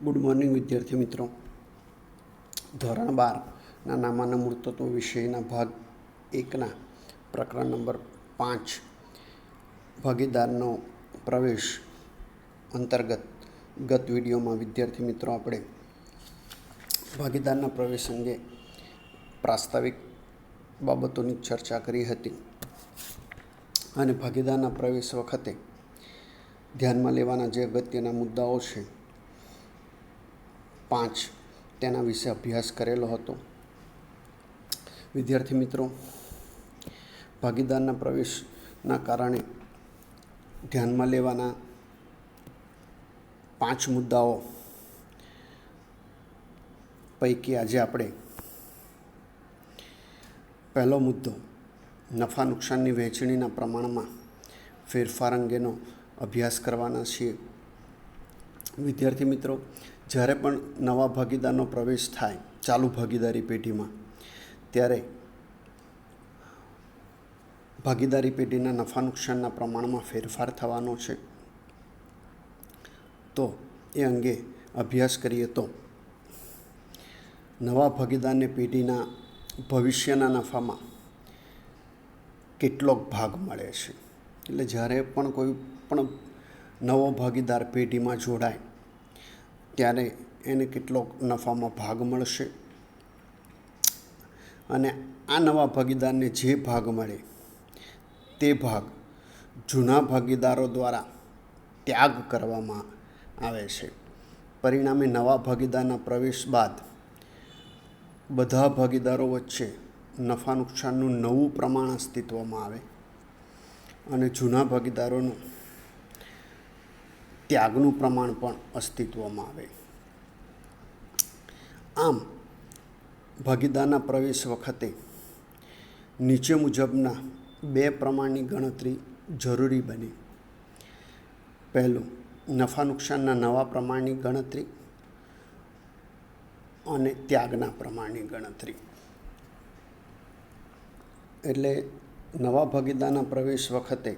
Good morning વિદ્યાર્થી મિત્રો. ધોરણ 12ના નામાના મૂળતત્વ વિષયના ભાગ 1ના પ્રકરણ નંબર 5 ભાગીદારનો પ્રવેશ અંતર્ગત ગત વિડીયોમાં વિદ્યાર્થી મિત્રો આપણે ભાગીદારના પ્રવેશ અંગે પ્રાસ્તાવિક બાબતોની ચર્ચા કરી હતી અને ભાગીદારના પ્રવેશ વખતે ધ્યાનમાં લેવાના જે અગત્યના મુદ્દાઓ છે 5 તેના વિશે અભ્યાસ કરેલો હતો. વિદ્યાર્થી મિત્રો, ભાગીદારના પ્રવેશના કારણે ધ્યાનમાં લેવાના 5 મુદ્દાઓ પૈકી આજે આપણે પહેલો મુદ્દો નફા નુકસાનની વહેંચણીના પ્રમાણમાં ફેરફાર અંગેનો અભ્યાસ કરવાના છીએ. વિદ્યાર્થી મિત્રો, જ્યારે પણ નવા ભાગીદારનો પ્રવેશ થાય ચાલુ ભાગીદારી પેઢીમાં, ત્યારે ભાગીદારી પેઢીના નફા નુકસાનના પ્રમાણમાં ફેરફાર થવાનો છે. તો એ અંગે અભ્યાસ કરીએ તો નવા ભાગીદારને પેઢીના ભવિષ્યના નફામાં કેટલોક ભાગ મળે છે. એટલે જ્યારે પણ કોઈ પણ નવો ભાગીદાર પેઢીમાં જોડાય ત્યારે એને કેટલોક નફામાં ભાગ મળશે અને આ નવા ભાગીદારને જે ભાગ મળે તે ભાગ જૂના ભાગીદારો દ્વારા ત્યાગ કરવામાં આવે છે. પરિણામે નવા ભાગીદારના પ્રવેશ બાદ બધા ભાગીદારો વચ્ચે નફા નુકસાનનું નવું પ્રમાણ અસ્તિત્વમાં આવે અને જૂના ભાગીદારોનું ત્યાગનું પ્રમાણ પણ અસ્તિત્વમાં આવે. આમ ભાગીદારના પ્રવેશ વખતે નીચે મુજબના 2 પ્રમાણની ગણતરી જરૂરી બને. પહેલું, નફા નુકસાનના નવા પ્રમાણની ગણતરી અને ત્યાગના પ્રમાણની ગણતરી. એટલે નવા ભાગીદારના પ્રવેશ વખતે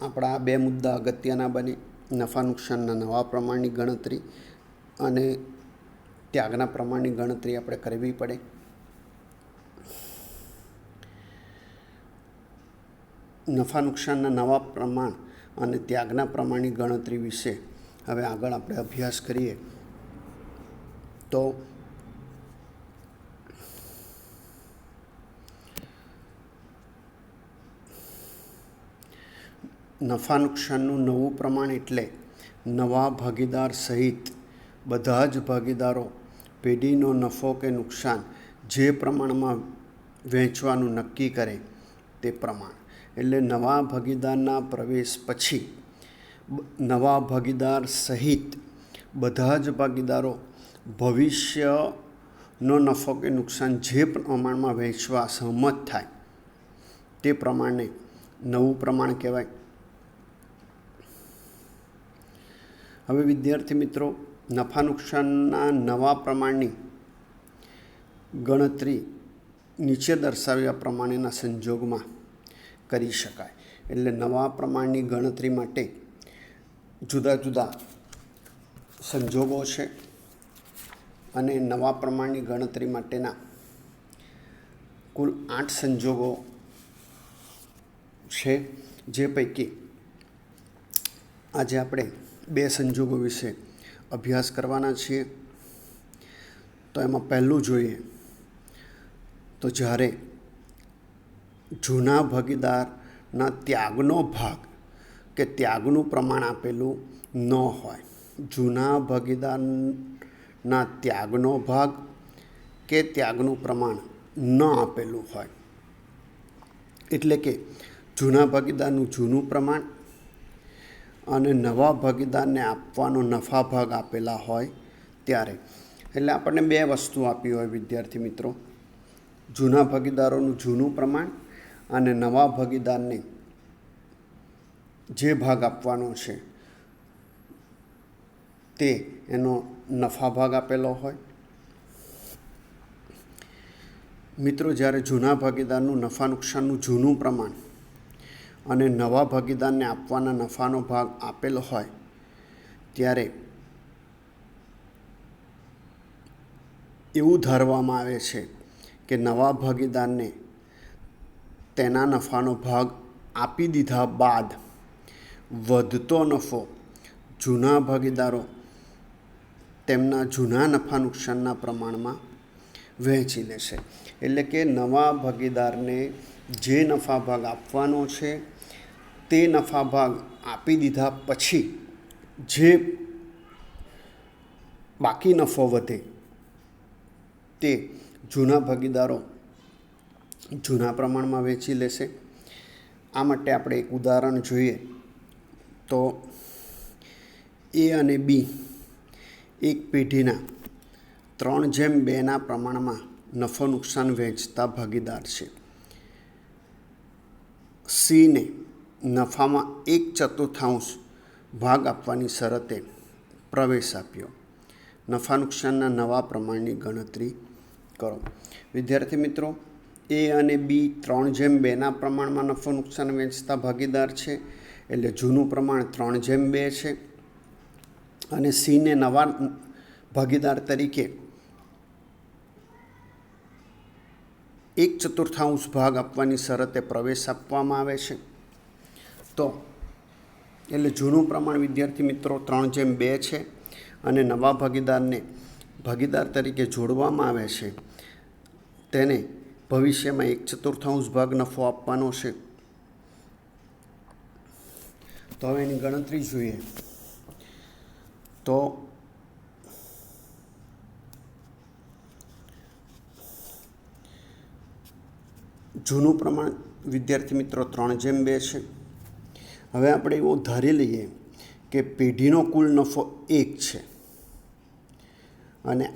આપણા 2 મુદ્દા અગત્યના બને. નફા નુકસાનના નવા પ્રમાણની ગણતરી અને ત્યાગના પ્રમાણની ગણતરી આપણે કરવી પડે. નફા નુકસાનના નવા પ્રમાણ અને ત્યાગના પ્રમાણની ગણતરી વિશે હવે આગળ આપણે અભ્યાસ કરીએ તો નફા નુકસાનનું નવું પ્રમાણ એટલે નવા ભાગીદાર સહિત બધા જ ભાગીદારો પેઢીનો નફો કે નુકસાન જે પ્રમાણમાં વહેંચવાનું નક્કી કરે તે પ્રમાણ. એટલે નવા ભાગીદારના પ્રવેશ પછી નવા ભાગીદાર સહિત બધા જ ભાગીદારો ભવિષ્યનો નફો કે નુકસાન જે પ્રમાણમાં વહેંચવા સહમત થાય તે પ્રમાણને નવું પ્રમાણ કહેવાય. હવે વિદ્યાર્થી મિત્રો, નફા નુકસાનના નવા પ્રમાણની ગણતરી નીચે દર્શાવ્યા પ્રમાણેના સંજોગમાં કરી શકાય. એટલે નવા પ્રમાણની ગણતરી માટે જુદા જુદા સંજોગો છે અને નવા પ્રમાણની ગણતરી માટેના કુલ 8 સંજોગો છે, જે પૈકી આજે આપણે 2 સંજોગો વિશે અભ્યાસ કરવાના છીએ. તો એમાં પહેલું જોઈએ તો જ્યારે જૂના ભાગીદારના ત્યાગનો ભાગ કે ત્યાગનું પ્રમાણ આપેલું ન હોય. જૂના ભાગીદારના ત્યાગનો ભાગ કે ત્યાગનું પ્રમાણ ન આપેલું હોય. એટલે કે જૂના ભાગીદારનું જૂનું પ્રમાણ અને નવા ભાગીદારને આપવાનો નફા ભાગ આપેલા હોય ત્યારે. એટલે આપણને 2 વસ્તુ આપી હોય વિદ્યાર્થી મિત્રો, જૂના ભાગીદારોનું જૂનું પ્રમાણ અને નવા ભાગીદારને જે ભાગ આપવાનો છે તે એનો નફા ભાગ આપેલો હોય. મિત્રો, જ્યારે જૂના ભાગીદારનું નફા નુકસાનનું જૂનું પ્રમાણ અને નવા ભાગીદારને આપવાના નફાનો ભાગ આપેલો હોય ત્યારે એવું ધારવામાં આવે છે કે નવા ભાગીદારને તેના નફાનો ભાગ આપી દીધા બાદ વધતો નફો જૂના ભાગીદારો તેમના જૂના નફા નુકસાનના પ્રમાણમાં વહેંચી લેશે. એટલે કે નવા ભાગીદારને જે નફા ભાગ આપવાનો છે તે નફા ભાગ આપી દીધા પછી જે બાકી નફો વધે તે જૂના ભાગીદારો જૂના પ્રમાણમાં વેચી લેશે. આ માટે આપણે એક ઉદાહરણ જોઈએ તો એ અને બી એક પેઢીના 3:2 પ્રમાણમાં નફો નુકસાન વહેંચતા ભાગીદાર છે. સીને નફામાં 1/4 ભાગ આપવાની શરતે પ્રવેશ આપ્યો. નફા નુકસાનના નવા પ્રમાણની ગણતરી કરો. વિદ્યાર્થી મિત્રો, એ અને બી 3:2 પ્રમાણમાં નફો નુકસાન વહેંચતા ભાગીદાર છે, એટલે જૂનું પ્રમાણ 3:2 છે. અને સીને નવા ભાગીદાર તરીકે 1/4 ભાગ આપવાની શરતે પ્રવેશ આપવામાં આવે છે. તો એટલે જૂનું પ્રમાણ વિદ્યાર્થી મિત્રો 3:2 છે અને નવા ભાગીદારને ભાગીદાર તરીકે જોડવામાં આવે છે તેને ભવિષ્યમાં 1/4 ભાગ નફો આપવાનો છે. તો હવે એની ગણતરી જોઈએ તો જૂનું પ્રમાણ વિદ્યાર્થી મિત્રો 3:2 છે. હવે આપણે એવું ધારી લઈએ કે પેઢીનો કુલ નફો 1 છે અને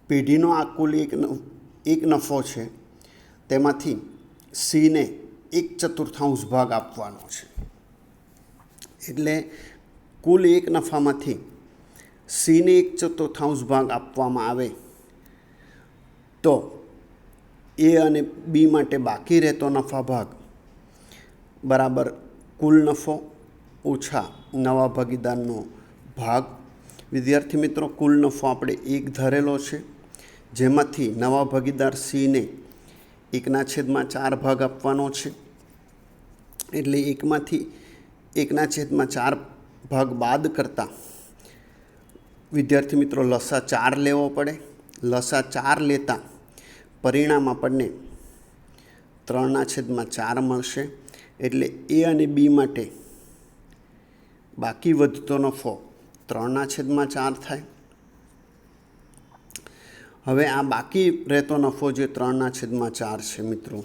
પેઢીનો આ કુલ એક નફો છે, તેમાંથી સીને 1/4 ભાગ આપવાનો છે. એટલે કુલ એક નફામાંથી સીને 1/4 ભાગ આપવામાં આવે તો એ અને બી માટે બાકી રહેતો નફા ભાગ બરાબર કુલ નફો ઓછા નવા ભાગીદારનો ભાગ. વિદ્યાર્થી મિત્રો, કુલ નફો આપણે 1 ધારેલો છે, જેમાંથી નવા ભાગીદાર સીને 1/4 ભાગ આપવાનો છે. એટલે 1/4 ભાગ બાદ કરતાં વિદ્યાર્થી મિત્રો લસા 4 લેવો પડે. લસા 4 લેતા પરિણામ આપણને 3/4 મળશે. એટલે એ અને બી માટે બાકી વધતો નફો 3/4 થાય. હવે આ બાકી રહેતો નફો જે 3/4 છે મિત્રો,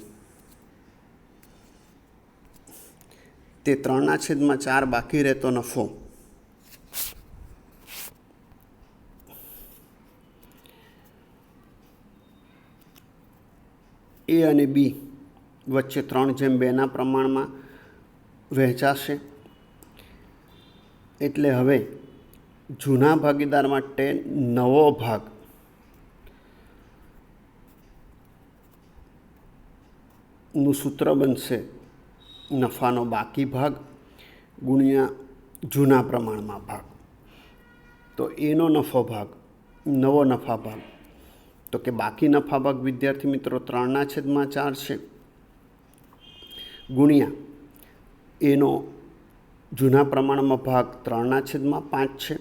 તે 3/4 બાકી રહેતો નફો એ અને બી વચ્ચે 3:2 પ્રમાણમાં વહેંચાશે. એટલે હવે જૂના ભાગીદાર માટે નવો ભાગ નું સૂત્ર બનશે નફાનો બાકી ભાગ ગુણ્યા જૂના પ્રમાણમાં ભાગ. તો એનો નફો ભાગ, નવો નફા ભાગ, તો કે બાકી નફા ભાગ વિદ્યાર્થી મિત્રો 3/4 છે ગુણ્યા એનો જૂના પ્રમાણમાં ભાગ 3/5 છે,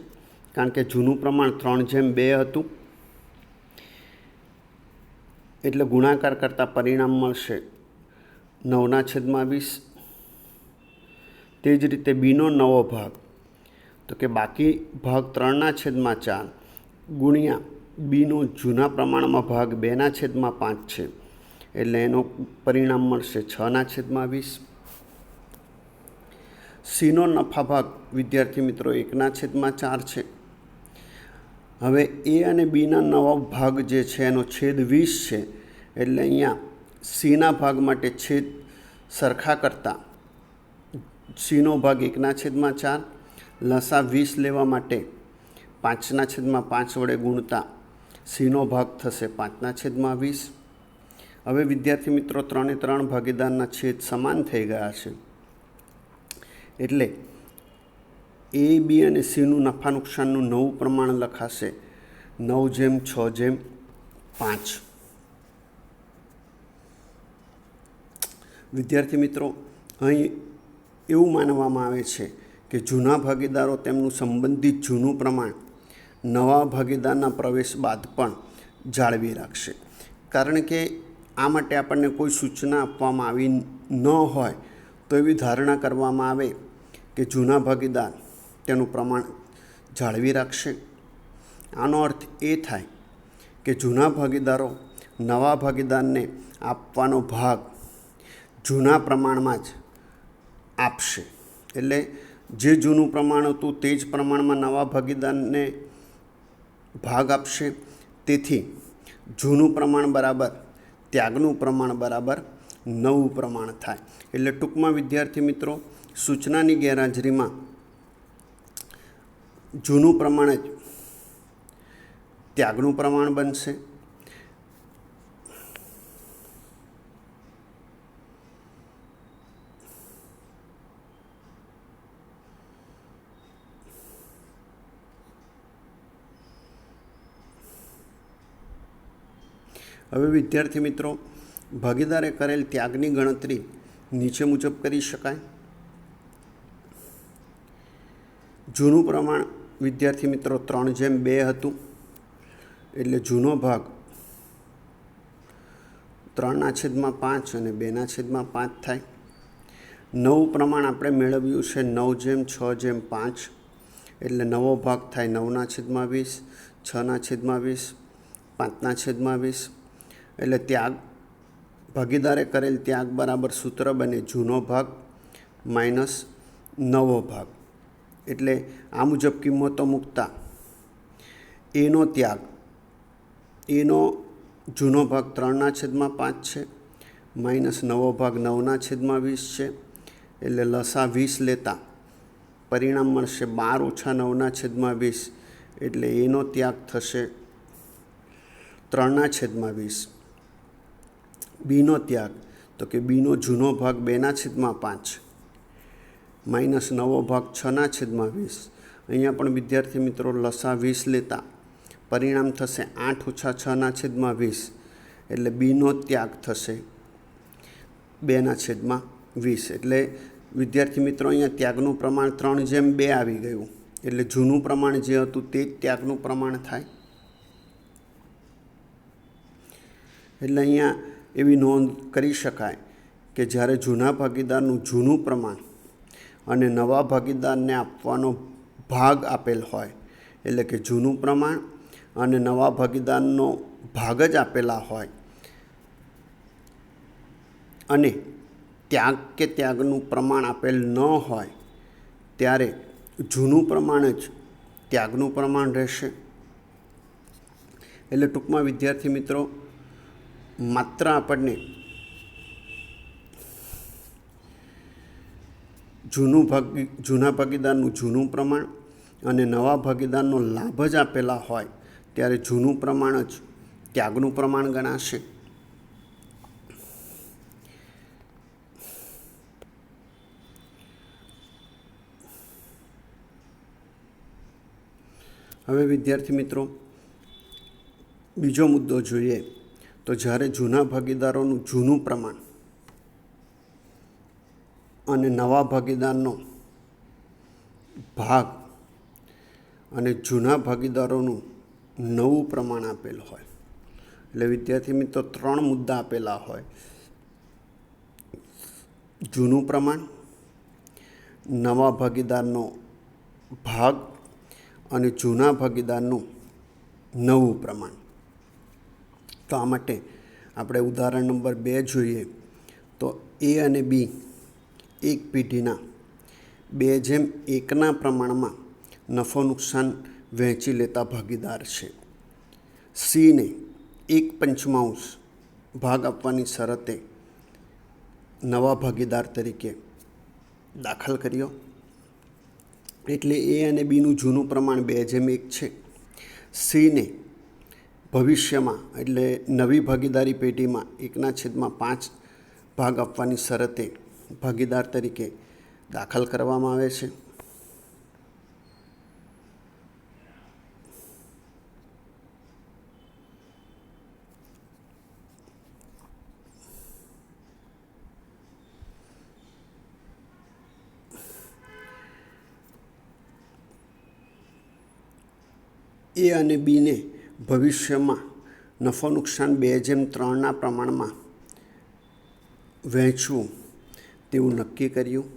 કારણ કે જૂનું પ્રમાણ 3:2 હતું. એટલે ગુણાકાર કરતાં પરિણામ મળશે 9/20. તે જ રીતે બીનો નવો ભાગ, તો કે બાકી ભાગ 3/4 ગુણ્યા બીનો જૂના પ્રમાણમાં ભાગ 2/5 છે, એટલે એનો પરિણામ મળશે 6/20. સીનો નફા ભાગ વિદ્યાર્થી મિત્રો 1/4 છે. હવે એ અને બીના નવો ભાગ જે છે એનો છેદ 20 છે, એટલે અહીંયા સીના ભાગ માટે છેદ સરખા કરતાં સીનો ભાગ 1/4, લસા 20 લેવા માટે 5/5 વડે ગુણતા સીનો ભાગ થશે 5/20. હવે વિદ્યાર્થી મિત્રો 3 ભાગીદારના છેદ સમાન થઈ ગયા છે, એટલે એ બી અને સીનું નફા નુકસાનનું નવું પ્રમાણ લખાશે 9:6:5। વિદ્યાર્થી મિત્રો, અહીં એવું માનવામાં આવે છે કે જૂના ભાગીદારો તેમનું સંબંધિત જૂનું પ્રમાણ નવા ભાગીદારના પ્રવેશ બાદ પણ જાળવી રાખશે. કારણ કે આ માટે આપણને કોઈ સૂચના આપવામાં આવી ન હોય તો એવી ધારણા કરવામાં આવે કે જૂના ભાગીદાર તેનું પ્રમાણ જાળવી રાખશે. આનો અર્થ એ થાય કે જૂના ભાગીદારો નવા ભાગીદારને આપવાનો ભાગ જૂના પ્રમાણમાં જ આપશે. એટલે જે જૂનું પ્રમાણ હતું તે જ પ્રમાણમાં નવા ભાગીદારને ભાગ આપશે. તેથી જૂનું પ્રમાણ બરાબર ત્યાગનું પ્રમાણ બરાબર નવું પ્રમાણ થાય. એટલે ટૂંકમાં વિદ્યાર્થી મિત્રો, સૂચનાની ગેરહાજરીમાં જૂનું પ્રમાણ જ ત્યાગનું પ્રમાણ બનશે. હવે વિદ્યાર્થી મિત્રો, ભાગીદારે કરેલ ત્યાગની ગણતરી નીચે મુજબ કરી શકાય. જૂનું પ્રમાણ વિદ્યાર્થી મિત્રો 3:2 હતું. એટલે જૂનો ભાગ 3/5 અને 2/5 થાય. નવું પ્રમાણ આપણે મેળવ્યું છે 9:6:5. એટલે નવો ભાગ થાય 9/20, 6/20, 5/20. એટલે ત્યાગ, ભાગીદારે કરેલ ત્યાગ બરાબર સૂત્ર બને જૂનો ભાગ માઇનસ નવો ભાગ. એટલે આ મુજબ કિંમતો મૂકતા એનો ત્યાગ, એનો જૂનો ભાગ 3/5 છે, માઇનસ નવો ભાગ 9/20 છે. એટલે લસા 20 લેતા પરિણામ મળશે 12 - 9/20. એટલે એનો ત્યાગ થશે 3/20. બીનો ત્યાગ તો કે બીનો જૂનો ભાગ 2/5 માઇનસ નવો ભાગ 6/20. અહીંયા પણ વિદ્યાર્થી મિત્રો લસા 20 લેતા પરિણામ થશે 8 - 6/20. એટલે બીનો ત્યાગ થશે 2/20. એટલે વિદ્યાર્થી મિત્રો અહીંયા ત્યાગનું પ્રમાણ 3:2 આવી ગયું. એટલે જૂનું પ્રમાણ જે હતું તે જ ત્યાગનું પ્રમાણ થાય. એટલે અહીંયા એવી નોંધ કરી શકાય કે જ્યારે જૂના ભાગીદારનું જૂનું પ્રમાણ અને નવા ભાગીદારને આપવાનો ભાગ આપેલ હોય, એટલે કે જૂનું પ્રમાણ અને નવા ભાગીદારનો ભાગ જ આપેલા હોય અને ત્યાગ કે ત્યાગનું પ્રમાણ આપેલ ન હોય, ત્યારે જૂનું પ્રમાણ જ ત્યાગનું પ્રમાણ રહેશે. એટલે ટૂંકમાં વિદ્યાર્થી મિત્રો, માત્ર આપણને જૂના ભાગીદારનું જૂનું પ્રમાણ અને નવા ભાગીદારનો લાભ જ આપેલા હોય ત્યારે જૂનું પ્રમાણ જ ત્યાગનું પ્રમાણ ગણાશે. હવે વિદ્યાર્થી મિત્રો, બીજો મુદ્દો જોઈએ તો જ્યારે જૂના ભાગીદારોનું જૂનું પ્રમાણ અને નવા ભાગીદારનો ભાગ અને જૂના ભાગીદારોનું નવું પ્રમાણ આપેલ હોય. એટલે વિદ્યાર્થી મિત્રો 3 મુદ્દા આપેલા હોય: જૂનું પ્રમાણ, નવા ભાગીદારનો ભાગ અને જૂના ભાગીદારનું નવું પ્રમાણ. તો આ માટે આપણે ઉદાહરણ નંબર 2 જોઈએ તો એ અને બી એક પેઢીના 2:1 પ્રમાણમાં નફો નુકસાન વહેંચી લેતા ભાગીદાર છે. સીને 1/5 ભાગ આપવાની શરતે નવા ભાગીદાર તરીકે દાખલ કર્યો. એટલે એ અને બીનું જૂનું પ્રમાણ 2:1 છે. સીને ભવિષ્યમાં એટલે નવી ભાગીદારી પેઢીમાં 1/5 ભાગ આપવાની શરતે ભાગીદાર તરીકે દાખલ કરવામાં આવે છે. એ અને બીને ભવિષ્યમાં નફો નુકસાન 2:3ના પ્રમાણમાં વહેંચવું તેવું નક્કી કર્યું.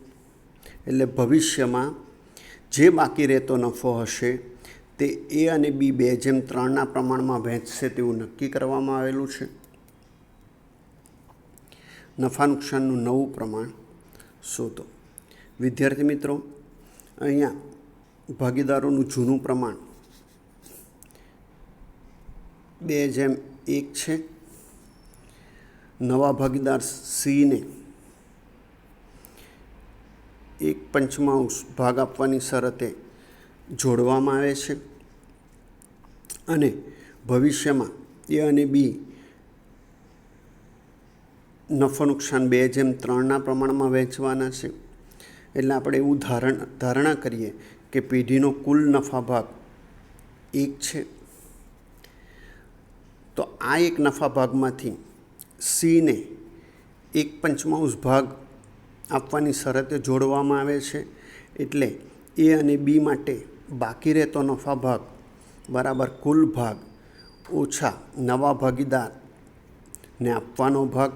એટલે ભવિષ્યમાં જે બાકી રહેતો નફો હશે તે એ અને બી 2:3ના પ્રમાણમાં વહેંચશે તેવું નક્કી કરવામાં આવેલું છે. નફા નુકસાનનું નવું પ્રમાણ શોધો. વિદ્યાર્થી મિત્રો, અહીંયા ભાગીદારોનું જૂનું પ્રમાણ 2:1 છે. નવા ભાગીદાર સીને 1/5 ભાગ આપવાની શરતે જોડવામાં આવે છે અને ભવિષ્યમાં એ અને બી નફો નુકસાન 2:3ના પ્રમાણમાં વહેંચવાના છે. એટલે આપણે એવું ધારણા કરીએ કે પેઢીનો કુલ નફા ભાગ 1 છે. તો આ એક નફા ભાગમાંથી સીને 1/5 ભાગ આપવાની શરતે જોડવામાં આવે છે. એટલે એ અને બી માટે બાકી રહેતો નફા ભાગ બરાબર કુલ ભાગ ઓછા નવા ભાગીદારને આપવાનો ભાગ.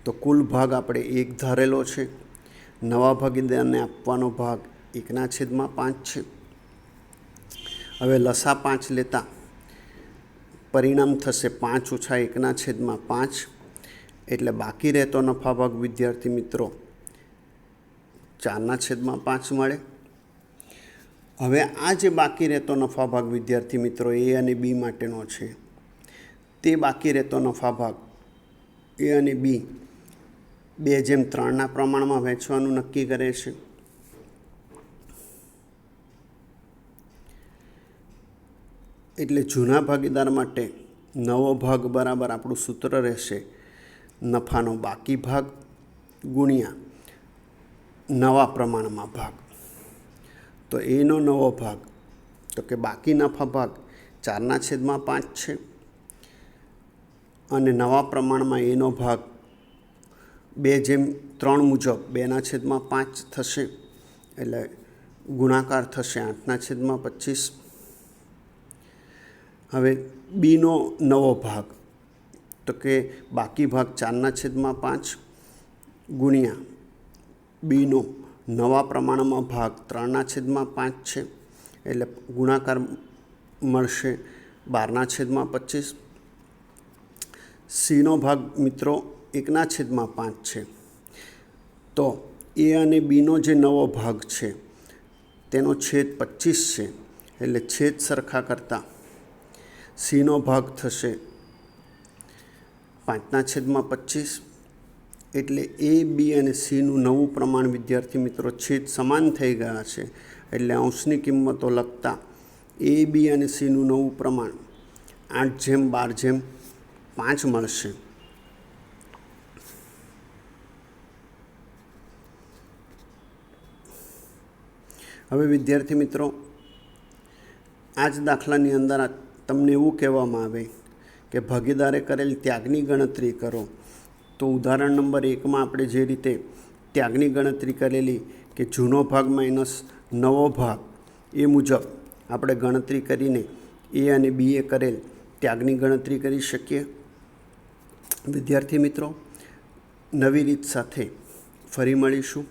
તો કુલ ભાગ આપણે 1 ધારેલો છે. નવા ભાગીદારને આપવાનો ભાગ 1/5 છે. હવે લસા 5 લેતા પરિણામ થશે 5 - 1/5. એટલે બાકી રહેતો નફા ભાગ વિદ્યાર્થી મિત્રો 4/5 મળે. હવે આ જે બાકી રહેતો નફા ભાગ વિદ્યાર્થી મિત્રો એ અને બી માટેનો છે, તે બાકી રહેતો નફા ભાગ એ અને બી 2:3ના પ્રમાણમાં વહેંચવાનું નક્કી કરે છે. એટલે જૂના ભાગીદાર માટે નવો ભાગ બરાબર આપણું સૂત્ર રહેશે નફાનો બાકી ભાગ ગુણ્યા નવા પ્રમાણમાં ભાગ. તો એનો નવો ભાગ તો કે બાકી નફા ભાગ 4/5 છે અને નવા પ્રમાણમાં એનો ભાગ 2:3 મુજબ 2/5 થશે. એટલે ગુણાકાર થશે 8/25. હવે બીનો નવો ભાગ તો કે બાકી ભાગ 4/5 ગુણ્યા બીનો નવા પ્રમાણમાં ભાગ 3/5 છે. એટલે ગુણાકાર મળશે 12/25. સીનો ભાગ મિત્રો 1/5 છે. તો એ અને બીનો જે નવો ભાગ છે તેનો છેદ 25 છે. એટલે છેદ સરખા કરતાં સીનો ભાગ થશે 5/25. એટલે એ બી અને સીનું નવું પ્રમાણ વિદ્યાર્થી મિત્રો છેદ સમાન થઈ ગયા છે. એટલે અંશની કિંમતો લખતા એ બી અને સીનું નવું પ્રમાણ 8/12/5 મળશે. હવે વિદ્યાર્થી મિત્રો, આ જ દાખલાની અંદર તમને એવું કહેવામાં આવે કે ભાગીદારે કરેલ ત્યાગની ગણતરી કરો. તો ઉદાહરણ નંબર 1માં આપણે જે રીતે ત્યાગની ગણતરી કરેલી કે જૂનો ભાગ માઇનસ નવો ભાગ એ મુજબ આપણે ગણતરી કરીને એ અને બીએ કરેલ ત્યાગની ગણતરી કરી શકીએ. વિદ્યાર્થી મિત્રો, નવી રીત સાથે ફરી મળીશું.